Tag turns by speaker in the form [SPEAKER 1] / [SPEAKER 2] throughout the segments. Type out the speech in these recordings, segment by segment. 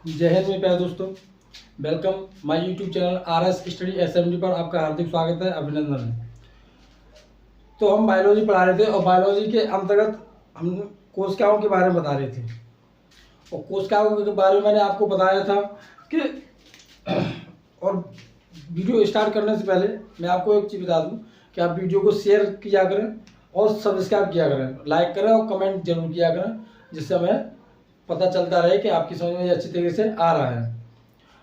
[SPEAKER 1] जय हिंद मेरे प्यारे दोस्तों। Welcome my YouTube channel RS study SMD पर आपका हार्दिक स्वागत है, अभिनंदन है। तो हम बायोलॉजी पढ़ा रहे थे और बायोलॉजी के अंतर्गत हम कोशिकाओं के बारे में बता रहे थे। और कोशिकाओं के बारे में मैंने आपको बताया था कि और वीडियो स्टार्ट करने से पहले मैं आपको एक चीज़ बता दूं कि आप वीडियो को शेयर किया करें और सब्सक्राइब किया करें, लाइक करें और कमेंट जरूर किया करें, जिससे हमें पता चलता रहे कि आपकी समझ में अच्छी तरीके से आ रहा है।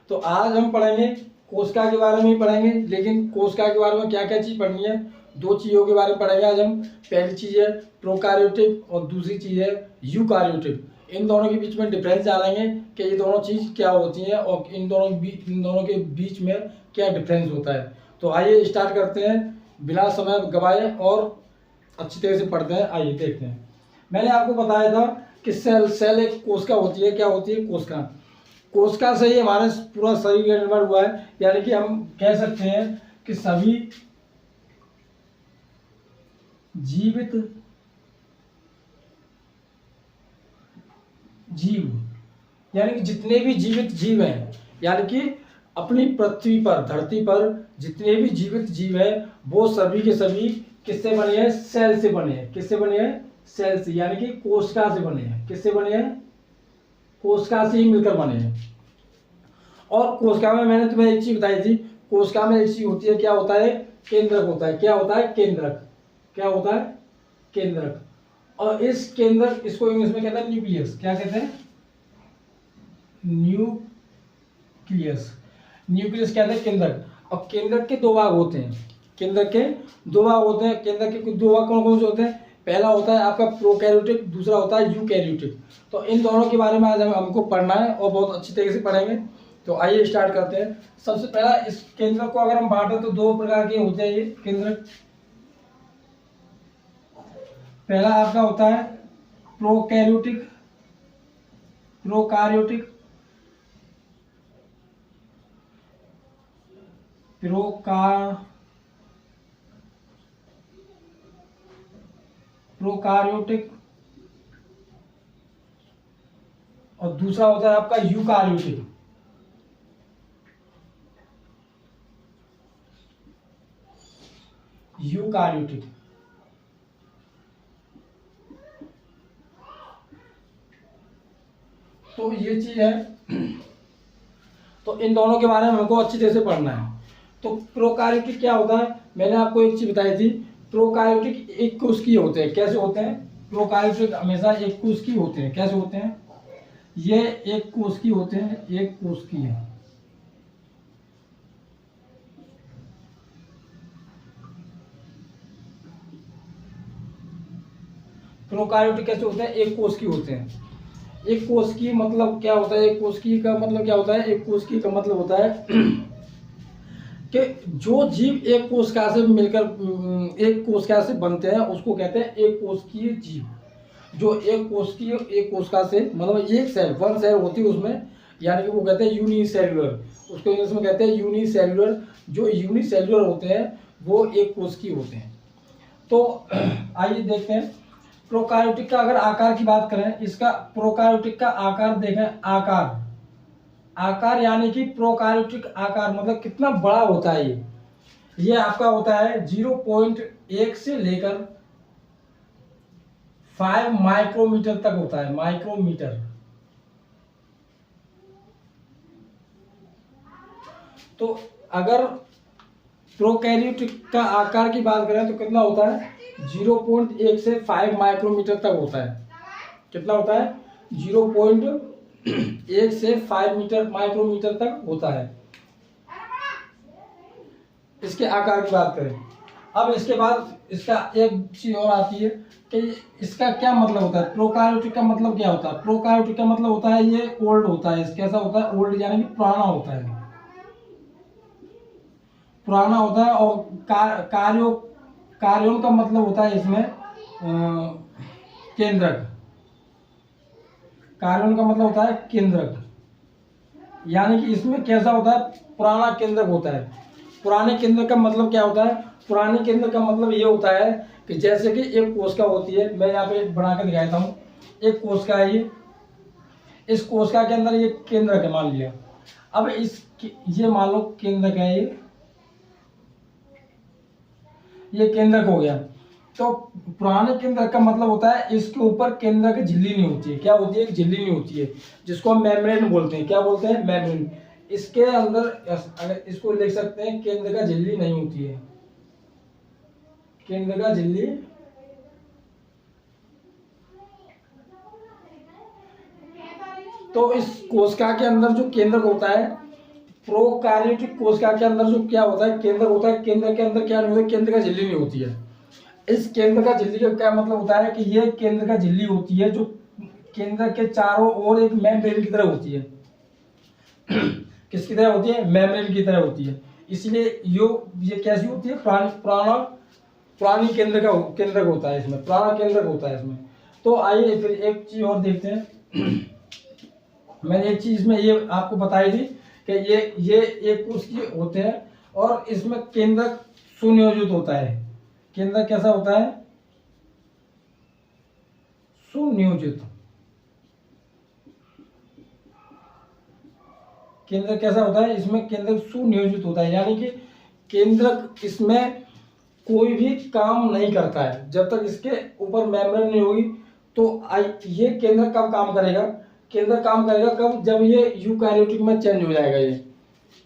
[SPEAKER 1] तो आज हम पढ़ेंगे कोशिका के बारे में ही पढ़ेंगे, लेकिन कोशिका के बारे में क्या क्या चीज़ पढ़नी है, दो चीज़ों के बारे में पढ़ेंगे आज हम। पहली चीज़ है प्रोकार्योटिक और दूसरी चीज़ है यूकार्योटिक। इन दोनों के बीच में डिफरेंस जानेंगे कि ये दोनों चीज़ क्या होती हैं और इन दोनों के बीच में क्या डिफरेंस होता है। तो आइए स्टार्ट करते हैं बिना समय गवाए और अच्छी तरह से पढ़ते हैं। आइए देखते हैं। मैंने आपको बताया था कि सेल एक कोशिका होती है। क्या होती है? कोशिका। कोशिका से ही हमारे पूरा शरीर का निर्माण हुआ है, यानी कि हम कह सकते हैं कि सभी जीवित जीव, यानी कि जितने भी जीवित जीव हैं, यानी कि अपनी पृथ्वी पर, धरती पर जितने भी जीवित जीव हैं, वो सभी के सभी किससे बने हैं? सेल से बने हैं। किससे बने हैं? सेल से, यानी कि कोशिका से बने हैं। किससे बने हैं? कोशिका से ही मिलकर बने हैं। और कोशिका में मैंने तुम्हें एक चीज बताई थी, कोशिका में एक चीज होती है, क्या होता है? केंद्रक होता है। क्या होता है? केंद्रक। क्या होता है? केंद्रक। और इस केंद्रक, इसको इंग्लिश में कहते हैं न्यूक्लियस। क्या कहते हैं? न्यूक्लियस। न्यूक्लियस कहते हैं केंद्रक। और केंद्रक के दो भाग होते हैं। केंद्रक के दो भाग होते हैं। केंद्रक के दो भाग कौन कौन से होते हैं? पहला होता है आपका प्रोकैरियोटिक, दूसरा होता है यूकैरियोटिक। तो इन दोनों के बारे में आज हमको पढ़ना है और बहुत अच्छी तरीके से पढ़ेंगे। तो आइए स्टार्ट करते हैं। सबसे पहला, इस केंद्रक को अगर हम बांटें तो दो प्रकार के होते हैं ये केंद्रक। पहला आपका होता है प्रोकैरियोटिक, प्रोकार्योटिक, प्रोकार्योटिक, और दूसरा होता है आपका यूकार्योटिक। यूकार्योटिक। तो ये चीज है। तो इन दोनों के बारे में हमको अच्छी तरह से पढ़ना है। तो प्रोकार्योटिक क्या होता है? मैंने आपको एक चीज बताई थी, प्रोकार्योटिक एक कोशिकीय होते हैं। कैसे होते हैं? प्रोकार्योटिक हमेशा एक कोशिकीय होते हैं। कैसे होते हैं? ये एक कोशिकीय होते हैं। एक कोशिकीय। प्रोकार्योटिक कैसे होते हैं? एक कोशिकीय होते हैं। एक कोशिकीय मतलब क्या होता है? एक कोशिकीय का मतलब क्या होता है? एक कोशिकीय का मतलब होता है कि जो जीव एक कोशिका से मिलकर एक कोशिका से बनते हैं, उसको कहते हैं एक कोशिकीय जीव। जो एक कोशिका से, मतलब एक सेल, वन सेल होती है उसमें, यानी कि वो कहते हैं यूनिसेल्युलर। उसको इंग्लिश में कहते हैं यूनिसेल्युलर। जो यूनिसेल्युलर होते हैं वो एक कोशिकीय होते हैं। तो आइए देखते हैं प्रोकार्योटिक का अगर आकार की बात करें, इसका प्रोकार्योटिक का आकार देखें। आकार यानी कि प्रोकार्योटिक आकार मतलब कितना बड़ा होता है ये आपका होता है 0.1 से लेकर 5 माइक्रोमीटर तक होता है। माइक्रोमीटर। तो अगर प्रोकैरियोटिक का आकार की बात करें तो कितना होता है? 0.1 से 5 माइक्रोमीटर तक होता है। कितना होता है? 0.1 से 5 माइक्रोमीटर तक होता है। इसके आकार की बात करें। अब इसके बाद इसका एक चीज और आती है कि इसका क्या मतलब होता है। प्रोकार्योटिक का मतलब क्या होता है? प्रोकार्योटिक का मतलब होता है ये ओल्ड होता है। कैसा होता है? ओल्ड, यानी कि पुराना होता है। पुराना होता है। और कार्योन का मतलब होता है इसमें केंद्रक। कार्योन का मतलब होता है केंद्रक, यानी कि इसमें कैसा होता है? पुराना केंद्रक होता है। पुराने केंद्रक का मतलब क्या होता है? पुराने केंद्रक का मतलब ये होता है कि जैसे कि एक कोशिका होती है, मैं यहाँ पे बना कर दिखाता हूँ। एक कोशिका है ये, इस कोशिका के अंदर ये केंद्रक है मान लिया। अब ये मान लो केंद्रक है, ये केंद्रक हो गया। तो पुराने केंद्रक का मतलब होता है इसके ऊपर केंद्रक झिल्ली नहीं होती है। क्या होती है? झिल्ली नहीं होती है, जिसको हम मेम्ब्रेन बोलते हैं। क्या बोलते हैं? मेम्ब्रेन। इसके अंदर अगर इसको लिख सकते हैं केंद्र का झिल्ली नहीं होती है, केंद्र का झिल्ली तो इस कोशिका के अंदर जो केंद्रक होता है, प्रोकार्योटिक कोशिका के अंदर जो क्या होता है, केंद्रक होता है। केंद्र के अंदर क्या नहीं होता है? केंद्र का झिल्ली नहीं होती है। इस केंद्र का झिल्ली का क्या मतलब होता है कि ये केंद्र का झिल्ली होती है जो केंद्र के चारों ओर एक मेम्ब्रेन की तरह होती है। किसकी तरह होती है? मेम्ब्रेन की तरह होती है। इसलिए ये कैसी होती है? पुरानी केंद्रक होता है इसमें, पुराना केंद्रक होता है इसमें। तो आइए फिर एक चीज और देखते हैं। मैंने एक चीज में ये आपको बताई थी कि ये एक उसकी होते हैं और इसमें केंद्रक सुनियोजित होता है। केंद्रक कैसा होता है? सुनियोजित। केंद्रक कैसा होता है? इसमें केंद्रक सुनियोजित होता है, यानी कि केंद्रक इसमें कोई भी काम नहीं करता है जब तक इसके ऊपर मेम्ब्रेन नहीं होगी। तो ये केंद्रक कब काम करेगा? केंद्रक काम करेगा कब? जब ये यूकैरियोटिक में चेंज हो जाएगा। ये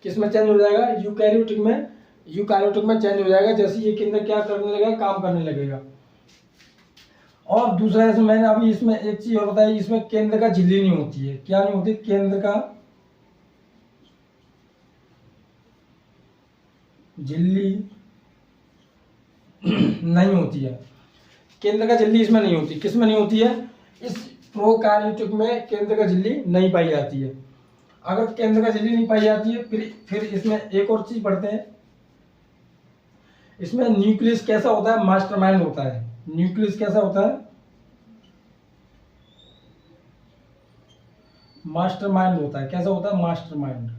[SPEAKER 1] किस में चेंज हो जाएगा? यूकैरियोटिक में चेंज हो जाएगा। जैसे ये केंद्र क्या करने लगेगा? काम करने लगेगा। और दूसरा इसमें मैंने अभी इसमें एक चीज और बताई, इसमें केंद्र का झिल्ली नहीं होती है। क्या नहीं होती? केंद्र का झिल्ली नहीं होती है। केंद्र का झिल्ली इसमें नहीं होती। किस में नहीं होती है? इस प्रोकार्योटिक में केंद्र का झिल्ली नहीं पाई जाती है। अगर केंद्र का झिल्ली नहीं पाई जाती है फिर इसमें एक और चीज पढ़ते हैं। इसमें न्यूक्लियस कैसा होता है? मास्टरमाइंड होता है। न्यूक्लियस कैसा होता है? मास्टरमाइंड होता है। कैसा होता है? मास्टरमाइंड।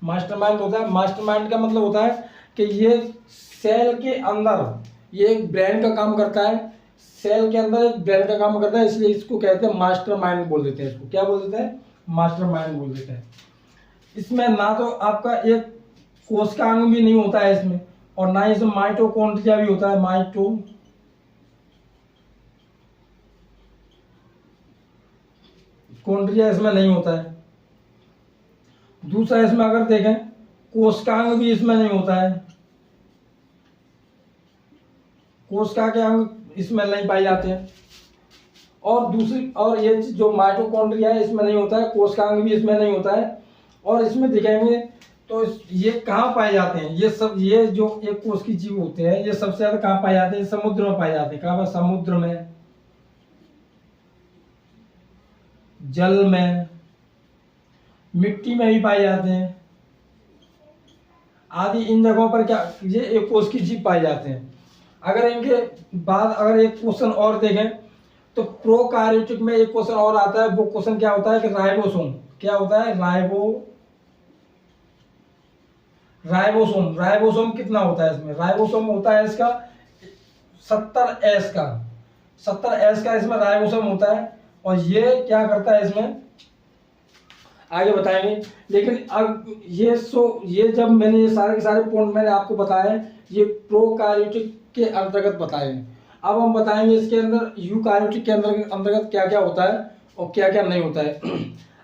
[SPEAKER 1] मास्टरमाइंड होता है। मास्टरमाइंड का मतलब होता है कि ये सेल के अंदर ये एक ब्रेन का काम करता है। सेल के अंदर एक ब्रेन का काम करता है, इसलिए इसको कहते हैं मास्टरमाइंड बोल देते हैं। इसको क्या बोल देते हैं? मास्टरमाइंड बोल देते हैं। इसमें ना तो आपका एक कोशिकांग भी नहीं होता है इसमें, और ना ही इसमें माइटोकॉन्ड्रिया भी होता है। माइटोकॉन्ड्रिया इसमें नहीं होता है। दूसरा इसमें अगर देखें कोशिकांग भी इसमें नहीं होता है। कोशिका के अंग इसमें नहीं पाए जाते हैं। और ये जो माइटोकॉन्ड्रिया है इसमें नहीं होता है। कोशिकांग भी इसमें नहीं होता है। और इसमें दिखाएंगे तो ये कहाँ पाए जाते हैं? ये जो एक कोश की जीव होते हैं ये सबसे ज्यादा कहाँ पाए जाते हैं? समुद्र में पाए जाते हैं। कहाँ पर? समुद्र में, जल में, मिट्टी में भी पाए जाते हैं आदि। इन जगहों पर क्या ये एक कोश की जीव पाए जाते हैं। अगर इनके बाद अगर एक क्वेश्चन और देखें तो प्रोकार्योटिक में एक क्वेश्चन और आता है। वो क्वेश्चन क्या होता है कि राइबोसोम क्या होता है? राइबोसोम कितना होता है इसमें? राइबोसोम होता है इसका 70S का। 70S का इसमें राइबोसोम होता है। और ये क्या करता है इसमें आगे बताएंगे। लेकिन अब ये जब मैंने ये सारे के सारे पॉइंट मैंने आपको बताए, ये प्रोकार्योटिक के अंतर्गत बताए। अब हम बताएंगे इसके अंदर यूकार्योटिक के अंतर्गत क्या क्या होता है और क्या क्या नहीं होता है।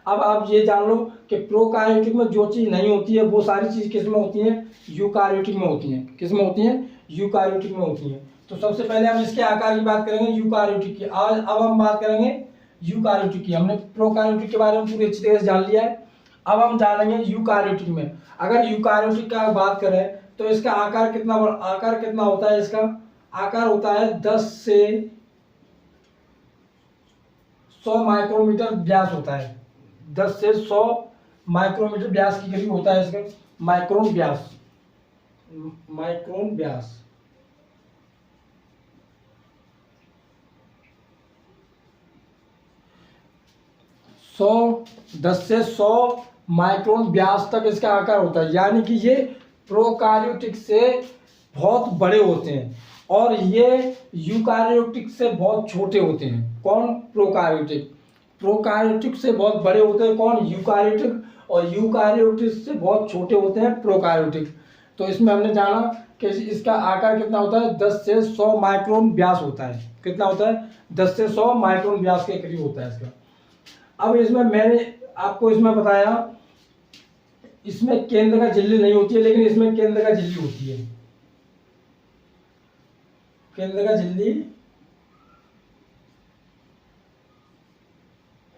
[SPEAKER 1] अब आप ये जान लो कि प्रोकार्योटिक में जो चीज नहीं होती है वो सारी चीज किस में होती है? यूकार्योटिक में होती है। किस में होती है? यूकार्योटिक में होती है। तो सबसे पहले हम इसके आकार की बात करेंगे, यूकार्योटिक की। अब हम बात करेंगे यूकार्योटिक की। हमने प्रोकार्योटिक के बारे में पूरी अच्छी तरह से जान लिया है। अब हम जानेंगे यूकार्योटिक में। अगर यूकार्योटिक का बात करें तो इसका आकार कितना होता है? इसका आकार होता है 10 से 100 माइक्रोमीटर व्यास होता है। 10 से 100 माइक्रोमीटर व्यास के करीब होता है इसका माइक्रोन व्यास। 10 से 100 माइक्रोन व्यास तक इसका आकार होता है। यानी कि ये प्रोकार्योटिक से बहुत बड़े होते हैं। और ये यूकारियोटिक से बहुत छोटे होते हैं। कौन? प्रोकारियोटिक। प्रोकारियोटिक से बहुत बड़े होते हैं कौन? यूकारियोटिक। और यूकारियोटिक से बहुत छोटे होते हैं प्रोकारियोटिक। तो इसमें हमने जाना कि इसका आकार कितना होता है, 10 से 100 माइक्रोन व्यास होता है। कितना होता है? 10 से 100 माइक्रोन व्यास के करीब होता है इसका। अब इसमें मैंने आपको इसमें बताया, इसमें केंद्र का झिल्ली नहीं होती है, लेकिन इसमें केंद्र का झिल्ली होती है। केंद्र का झिल्ली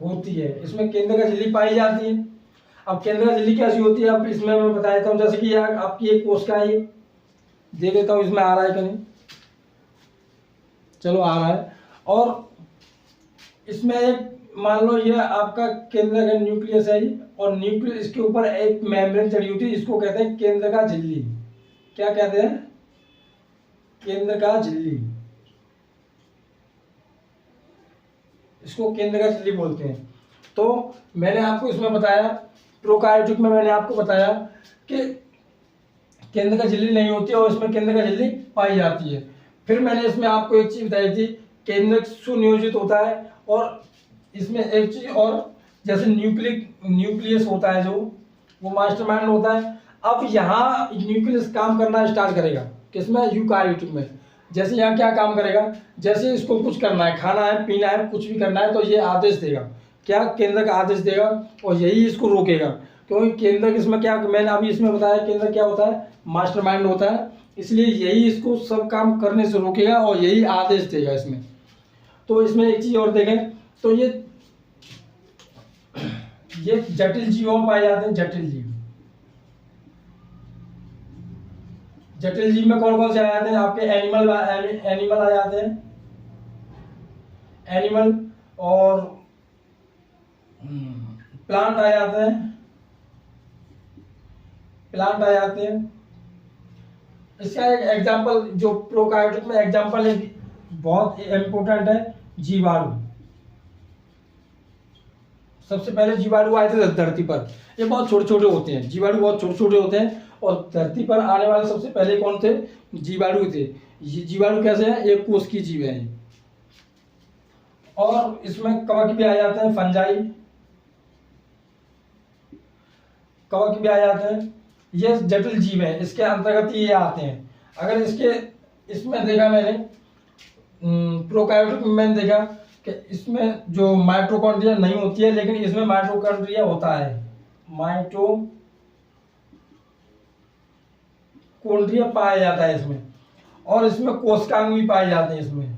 [SPEAKER 1] होती है, इसमें केंद्र का झिल्ली पाई जाती है। अब केंद्र का झिल्ली कैसी होती है, अब इसमें मैं बता देता हूँ। जैसे कि यार आपकी एक कोशिका है, देख लेता हूँ इसमें आ रहा है कि नहीं। चलो आ रहा है। और इसमें एक मान लो ये आपका केंद्र का न्यूक्लियस है, और न्यूक्लियस के ऊपर एक मेम्ब्रेन चढ़ी होती है, इसको कहते हैं केंद्र का झिल्ली। क्या कहते हैं? केंद्र का झिल्ली। इसको केंद्र का झिल्ली बोलते हैं। तो मैंने आपको इसमें बताया, प्रोकार्योटिक में मैंने आपको बताया कि केंद्र का झिल्ली नहीं होती है और इसमें केंद्र का झिल्ली पाई जाती है। फिर मैंने इसमें आपको एक चीज बताई थी, केंद्रक सुनियोजित होता है। और इसमें एक चीज और, जैसे न्यूक्लियस होता है जो, वो मास्टरमाइंड होता है। अब यहाँ न्यूक्लियस काम करना स्टार्ट करेगा, किसमें? यूकारियोटिक में। जैसे यहाँ क्या काम करेगा, जैसे इसको कुछ करना है, खाना है, पीना है, कुछ भी करना है, तो ये आदेश देगा। क्या? केंद्र का आदेश देगा, और यही इसको रोकेगा। क्योंकि केंद्र इसमें क्या, मैंने अभी इसमें बताया, केंद्र क्या होता है? मास्टरमाइंड होता है। इसलिए यही इसको सब काम करने से रोकेगा और यही आदेश देगा इसमें। तो इसमें एक चीज और देखें, तो ये जटिल जीवों में पाए जाते हैं। जटिल जीव, जटिल जीव में कौन कौन से आ जाते हैं? आपके एनिमल आ जाते हैं, एनिमल। और प्लांट आ जाते हैं, प्लांट आ जाते हैं। इसका एक एग्जांपल जो प्रोकार्योटिक में एग्जांपल है, बहुत इंपॉर्टेंट है, जीवाणु। सबसे पहले जीवाणु आए थे धरती पर। ये बहुत छोटे छोटे होते हैं, जीवाणु बहुत छोटे छोटे होते हैं। और धरती पर आने वाले सबसे पहले कौन थे? जीवाणु थे। ये जीवाणु कैसे हैं? एक कोश की जीव है। और इसमें कवक भी आ जाते हैं, फंजाई, कवक भी आ जाते हैं। ये जटिल जीव है, इसके अंतर्गत ये आते हैं। अगर इसमें देखा मैंने, प्रोकार्योटिक में मैंने देखा कि इसमें जो माइटोकॉन्ड्रिया नहीं होती है, लेकिन इसमें माइटोकॉन्ड्रिया होता है। माइटोकॉन्ड्रिया पाया जाता है इसमें। और इसमें कोशिकांग भी पाए जाते हैं। इसमें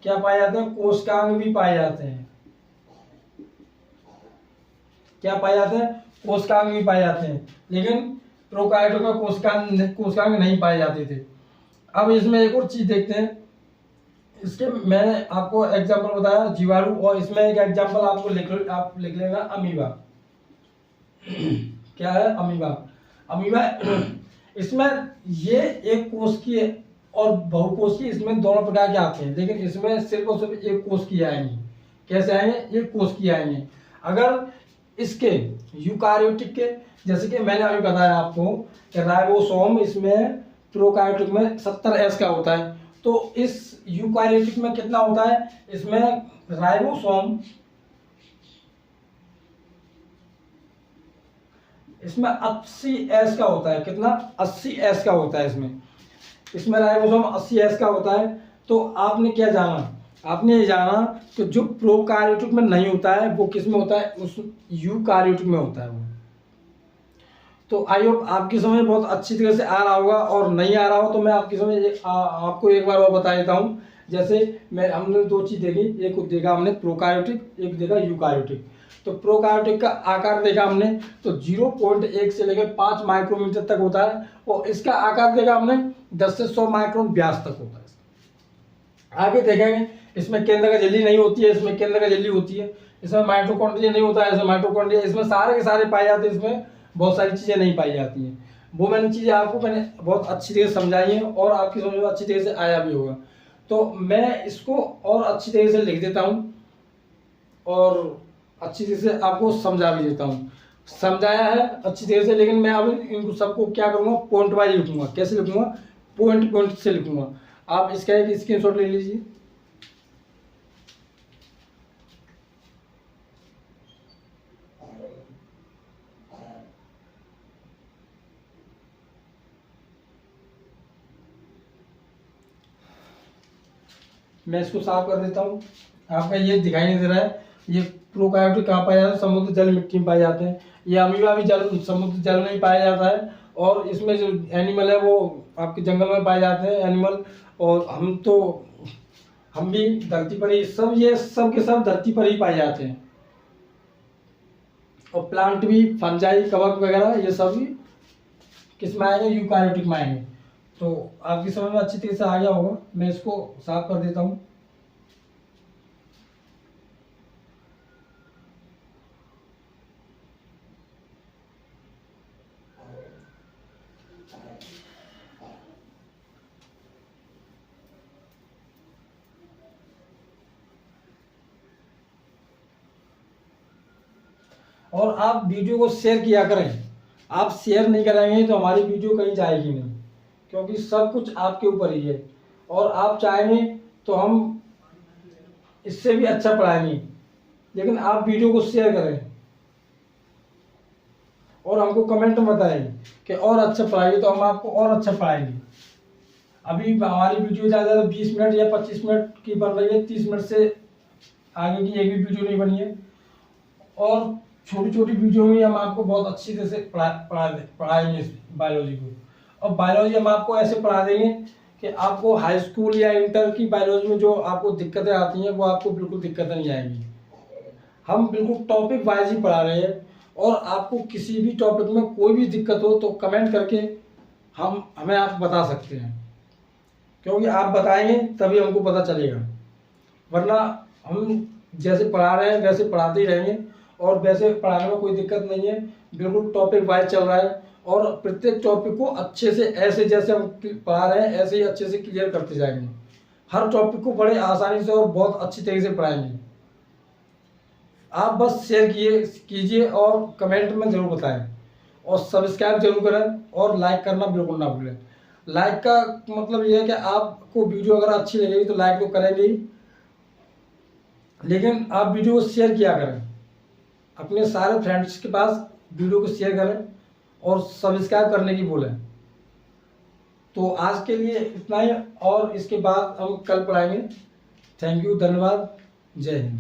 [SPEAKER 1] क्या पाए जाते हैं? कोशिकांग भी पाए जाते हैं। क्या पाए जाते हैं? कोशिकांग भी पाए जाते हैं। लेकिन प्रोकार्योटिक में कोशिकांग नहीं पाए जाते थे। अब इसमें एक और चीज देखते हैं। इसके मैंने आपको एग्जांपल बताया जीवाणु, और इसमें एक एग्जांपल आपको आप लिख लेना, अमीबा। क्या है? अमीबा। अमीबा इसमें ये एक कोशिकीय और बहुकोशिकीय, इसमें दोनों प्रकार के आते हैं, लेकिन इसमें सिर्फ और सिर्फ एक कोशिकीय आएंगे। कैसे आएंगे? एक कोशिकीय आएंगे। अगर इसके यूकारियोटिक के, जैसे कि मैंने अभी बताया आपको कि राइबोसोम इसमें प्रोकार्योटिक में 70S का होता है, तो इस यूकारियोटिक में कितना होता है? इसमें राइबोसोम इसमें 80S का होता है। कितना? 80S का होता है इसमें राइबोसोम 80S का होता है। तो आपने क्या जाना? आपने ये जाना कि जो प्रोकार्योटिक में नहीं होता है वो किस में होता है? उस यूकारियोटिक में होता है वो। तो आई होप आपकी समझ बहुत अच्छी तरह से आ रहा होगा, और नहीं आ रहा हो तो मैं आपकी समझ आपको एक बार और बता देता हूँ। जैसे हमने दो चीज देखी, एक देखा हमने प्रोकार्योटिक, एक देखा यूकारियोटिक। तो प्रोकार्योटिक का आकार देखा हमने, तो 0.1 से लेकर 5 माइक्रोमीटर तक होता है, और इसका आकार देखा हमने 10 से 100 माइक्रोन व्यास तक होता है। आगे देखेंगे, इसमें केंद्र का झिल्ली नहीं होती है, इसमें केंद्र का झिल्ली होती है। इसमें माइटोकॉन्ड्रिया नहीं होता है, इसमें माइटोकॉन्ड्रिया, इसमें सारे के सारे पाए जाते हैं। इसमें बहुत सारी चीजें नहीं पाई जाती हैं। वो चीजें आपको मैंने बहुत अच्छी तरह से समझाई है, और आपकी समझ में अच्छी तरह से आया भी होगा। तो मैं इसको और अच्छी तरह से लिख देता हूँ, और अच्छी तरह से आपको समझा भी देता हूँ। समझाया है अच्छी तरह से, लेकिन मैं अब इनको सबको क्या करूँगा? पॉइंट वाइज लिखूंगा। कैसे लिखूंगा? पॉइंट से लिखूंगा। आप इसका एक स्क्रीनशॉट ले लीजिए। मैं इसको साफ कर देता हूँ। आपका ये दिखाई नहीं दे रहा है, ये प्रोकायोटिक कहाँ पाया जाता है? समुद्र जल मिट्टी में पाए जाते हैं। ये अमीबा भी जल समुद्र जल में ही पाया जाता है। और इसमें जो एनिमल है वो आपके जंगल में पाए जाते हैं एनिमल। और हम भी धरती पर ही, सब ये सब के सब धरती पर ही पाए जाते हैं। और प्लांट भी, फंजाई, कवक वगैरह, ये सब भी किस में आएंगे? यूकारियोटिक में आएंगे। तो आपकी समझ में अच्छी तरीके से आ गया होगा। मैं इसको साफ कर देता हूँ। और आप वीडियो को शेयर किया करें। आप शेयर नहीं करेंगे तो हमारी वीडियो कहीं जाएगी नहीं, क्योंकि सब कुछ आपके ऊपर ही है। और आप चाहेंगे तो हम इससे भी अच्छा पढ़ाएंगे, लेकिन आप वीडियो को शेयर करें और हमको कमेंट में बताएं कि और अच्छा पढ़ाइए, तो हम आपको और अच्छा पढ़ाएंगे। अभी हमारी वीडियो ज़्यादा 20 मिनट या 25 मिनट की बन रही है, 30 मिनट से आगे की एक भी वीडियो नहीं बनी है। और छोटी छोटी वीडियो में हम आपको बहुत अच्छी तरह से पढ़ाएंगे इस बायोलॉजी को। और बायोलॉजी हम आपको ऐसे पढ़ा देंगे कि आपको हाई स्कूल या इंटर की बायोलॉजी में जो आपको दिक्कतें आती हैं वो आपको बिल्कुल दिक्कतें नहीं आएंगी। हम बिल्कुल टॉपिक वाइज ही पढ़ा रहे हैं। और आपको किसी भी टॉपिक में कोई भी दिक्कत हो तो कमेंट करके हमें आप बता सकते हैं, क्योंकि आप बताएंगे तभी हमको पता चलेगा। वरना हम जैसे पढ़ा रहे हैं वैसे पढ़ाते ही रहेंगे, और वैसे पढ़ाने में कोई दिक्कत नहीं है। बिल्कुल टॉपिक वाइज चल रहा है, और प्रत्येक टॉपिक को अच्छे से, ऐसे जैसे हम पढ़ा रहे हैं ऐसे ही अच्छे से क्लियर करते जाएंगे। हर टॉपिक को बड़े आसानी से और बहुत अच्छी तरीके से पढ़ाएंगे। आप बस शेयर कीजिए और कमेंट में ज़रूर बताएं, और सब्सक्राइब जरूर करें, और लाइक करना बिल्कुल ना भूलें। लाइक का मतलब ये है कि आपको वीडियो अगर अच्छी लगेगी तो लाइक तो करेंगे ही, लेकिन आप वीडियो को शेयर किया करें अपने सारे फ्रेंड्स के पास। वीडियो को शेयर करें और सब्सक्राइब करने की बोलें। तो आज के लिए इतना ही, और इसके बाद हम कल पढ़ाएंगे। थैंक यू, धन्यवाद, जय हिंद।